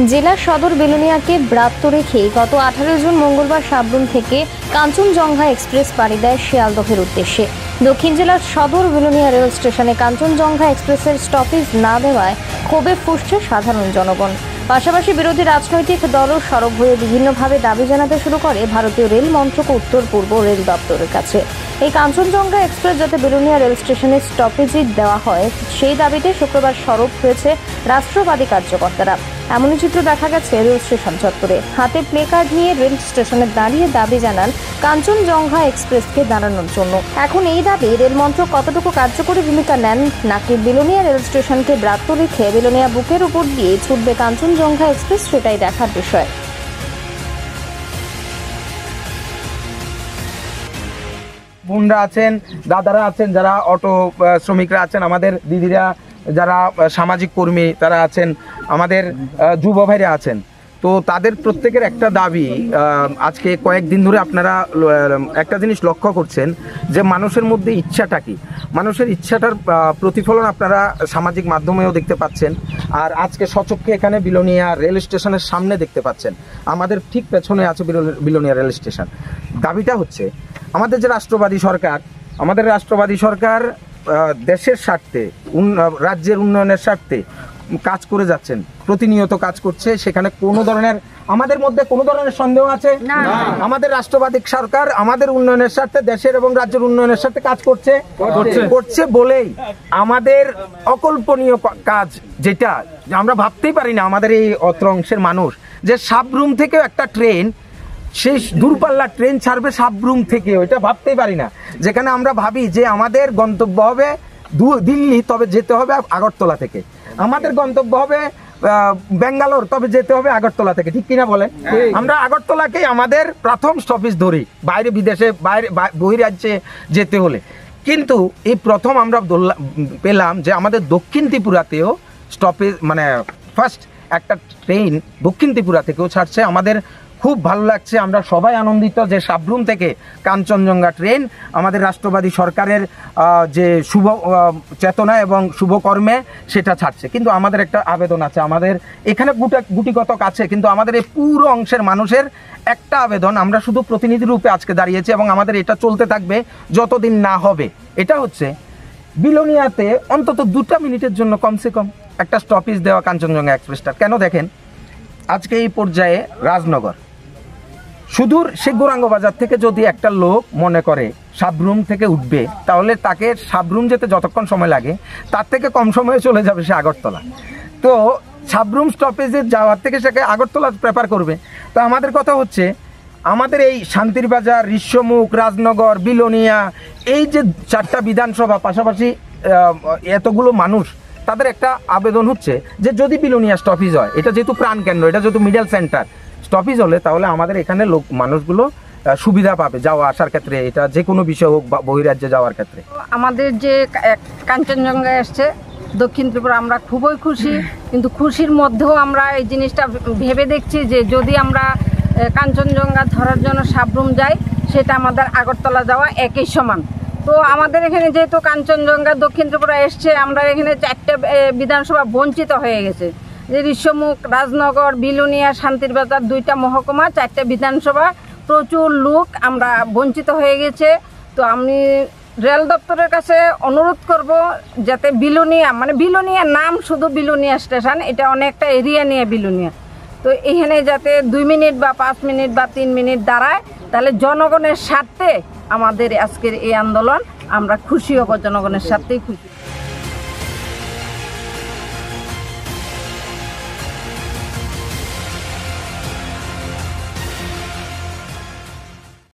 জেলা সদর বিলোনিয়াকে ব্রাত্য রেখে গত 18 জুন মঙ্গলবার সাবরুম থেকে কাঞ্চনজঙ্ঘা এক্সপ্রেস পাড়ি দেয় শিয়ালদহের উদ্দেশ্যে। দক্ষিণ জেলার সদর বিলোনিয়া রেল স্টেশনে কাঞ্চনজঙ্ঘা এক্সপ্রেসের স্টপেজ না দেওয়ায় ক্ষোভে ফুঁসছে সাধারণ জনগণ। পাশাপাশি বিরোধী রাজনৈতিক দলও সরব হয়ে বিভিন্নভাবে দাবি জানাতে শুরু করে ভারতীয় রেল মন্ত্রক উত্তর পূর্ব রেল দপ্তরের কাছে। এই কাঞ্চনজঙ্ঘা এক্সপ্রেস যাতে বিলোনিয়া রেল স্টেশনে স্টপেজই দেওয়া হয় সেই দাবিতে শুক্রবার সরব হয়েছে রাষ্ট্রবাদী কার্যকর্তারা। এমনই চিত্র দেখা গেছে রেল স্টেশন চত্বরে। হাতে প্লে কার্ড নিয়ে রেল স্টেশনে দাঁড়িয়ে দাবি জানান কাঞ্চনজঙ্ঘা এক্সপ্রেসকে দাঁড়ানোর জন্য। এখন এই দাবি রেল মন্ত্রক কতটুকু কার্যকরী ভূমিকা নেন, নাকি বিলোনিয়া রেল স্টেশনকে ব্রাত্য রেখে বিলোনিয়া বুকের উপর দিয়ে ছুটবে কাঞ্চনজঙ্ঘা এক্সপ্রেস, সেটাই দেখার বিষয়। বোনরা আছেন, দাদারা আছেন, যারা অটো শ্রমিকরা আছেন, আমাদের দিদিরা যারা সামাজিক কর্মী তারা আছেন, আমাদের যুব ভাইরা আছেন, তো তাদের প্রত্যেকের একটা দাবি। আজকে কয়েকদিন ধরে আপনারা একটা জিনিস লক্ষ্য করছেন যে মানুষের মধ্যে ইচ্ছাটা কি, মানুষের ইচ্ছাটার প্রতিফলন আপনারা সামাজিক মাধ্যমেও দেখতে পাচ্ছেন। আর আজকে সচক্ষে এখানে বিলোনিয়া রেল স্টেশনের সামনে দেখতে পাচ্ছেন, আমাদের ঠিক পেছনে আছে বিলোনিয়া রেল স্টেশন। দাবিটা হচ্ছে আমাদের যে রাষ্ট্রবাদী সরকার, আমাদের রাষ্ট্রবাদী সরকার দেশের স্বার্থে, রাজ্যের উন্নয়নের স্বার্থে কাজ করে যাচ্ছেন, প্রতিনিয়ত কাজ করছে। সেখানে কোনো ধরনের আমাদের মধ্যে কোনো ধরনের সন্দেহ আছে না। আমাদের রাষ্ট্রবাদী সরকার আমাদের উন্নয়নের স্বার্থে, দেশের এবং রাজ্যের উন্নয়নের স্বার্থে কাজ করছে বলেই আমাদের অকল্পনীয় কাজ, যেটা আমরা ভাবতেই পারি না আমাদের এই অত্র অংশের মানুষ, যে সাবরুম থেকেও একটা ট্রেন, সেই দূরপাল্লার ট্রেন ছাড়বে সাবরুম থেকে, ওইটা ভাবতেই পারি না। যেখানে আমরা ভাবি যে আমাদের গন্তব্য হবে দিল্লি, তবে যেতে হবে আগরতলা থেকে, আমাদের গন্তব্য হবে বেঙ্গালোর, তবে যেতে হবে আগরতলা থেকে, ঠিক কিনা বলেন? আমরা আগরতলাকেই আমাদের প্রথম স্টপেজ ধরি বাইরে, বিদেশে, বাইরে বহিরাজ্যে যেতে হলে। কিন্তু এই প্রথম আমরা পেলাম যে আমাদের দক্ষিণ ত্রিপুরাতেও স্টপেজ, মানে ফার্স্ট একটা ট্রেন দক্ষিণ ত্রিপুরা থেকেও ছাড়ছে। আমাদের খুব ভালো লাগছে, আমরা সবাই আনন্দিত যে সাবরুম থেকে কাঞ্চনজঙ্ঘা ট্রেন আমাদের রাষ্ট্রবাদী সরকারের যে শুভ চেতনা এবং শুভকর্মে সেটা ছাড়ছে। কিন্তু আমাদের একটা আবেদন আছে, আমাদের এখানে গুটিগত কাছে, কিন্তু আমাদের এই পুরো অংশের মানুষের একটা আবেদন, আমরা শুধু প্রতিনিধি রূপে আজকে দাঁড়িয়েছি এবং আমাদের এটা চলতে থাকবে যতদিন না হবে। এটা হচ্ছে বিলোনিয়াতে অন্তত 2 মিনিটের জন্য কমসে কম একটা স্টপেজ দেওয়া কাঞ্চনজঙ্ঘা এক্সপ্রেসটার। কেন দেখেন, আজকে এই পর্যায়ে রাজনগর সুদূর সে গৌরাঙ্গ বাজার থেকে যদি একটা লোক মনে করে সাবরুম থেকে উঠবে, তাহলে তাকে সাবরুম যেতে যতক্ষণ সময় লাগে তার থেকে কম সময়ে চলে যাবে সে আগরতলা। তো সাবরুম স্টপেজে যাওয়ার থেকে সে আগরতলা প্রেফার করবে। তো আমাদের কথা হচ্ছে, আমাদের এই শান্তির বাজার, ঋষ্যমুখ, রাজনগর, বিলোনিয়া, এই যে 4টা বিধানসভা, পাশাপাশি এতগুলো মানুষ, তাদের একটা আবেদন হচ্ছে যে যদি বিলোনিয়া স্টপেজ হয়, এটা যেহেতু প্রাণকেন্দ্র, এটা যেহেতু মিডল সেন্টার, স্টপেজ হলে তাহলে আমাদের এখানে মানুষগুলো সুবিধা পাবে যাওয়া আসার ক্ষেত্রে, এটা যে কোনো বিষয় হোক বা বহিরাজ্যে যাওয়ার ক্ষেত্রে। আমাদের যে কাঞ্চনজঙ্ঘা এসছে দক্ষিণ ত্রিপুরা, আমরা খুবই খুশি। কিন্তু খুশির মধ্যেও আমরা এই জিনিসটা ভেবে দেখছি যে যদি আমরা কাঞ্চনজঙ্ঘা ধরার জন্য সাবরুম যাই, সেটা আমাদের আগরতলা যাওয়া একই সমান। তো আমাদের এখানে যেহেতু কাঞ্চনজঙ্ঘা দক্ষিণ ত্রিপুরা এসছে, আমরা এখানে 4টে বিধানসভা বঞ্চিত হয়ে গেছে, যে ঋষ্যমুখ, রাজনগর, বিলোনিয়া, শান্তির বাজার, 2টা মহকুমা, 4টে বিধানসভা, প্রচুর লোক আমরা বঞ্চিত হয়ে গেছে। তো আমি রেল দপ্তরের কাছে অনুরোধ করব যাতে বিলোনিয়া, মানে বিলোনিয়া নাম শুধু বিলোনিয়া স্টেশন, এটা অনেকটা এরিয়া নিয়ে বিলোনিয়া, তো এখানে যাতে 2 মিনিট বা 5 মিনিট বা 3 মিনিট দাঁড়ায়, তাহলে জনগণের স্বার্থে আমাদের আজকের এই আন্দোলন, আমরা খুশি হব, জনগণের স্বার্থেই খুশি।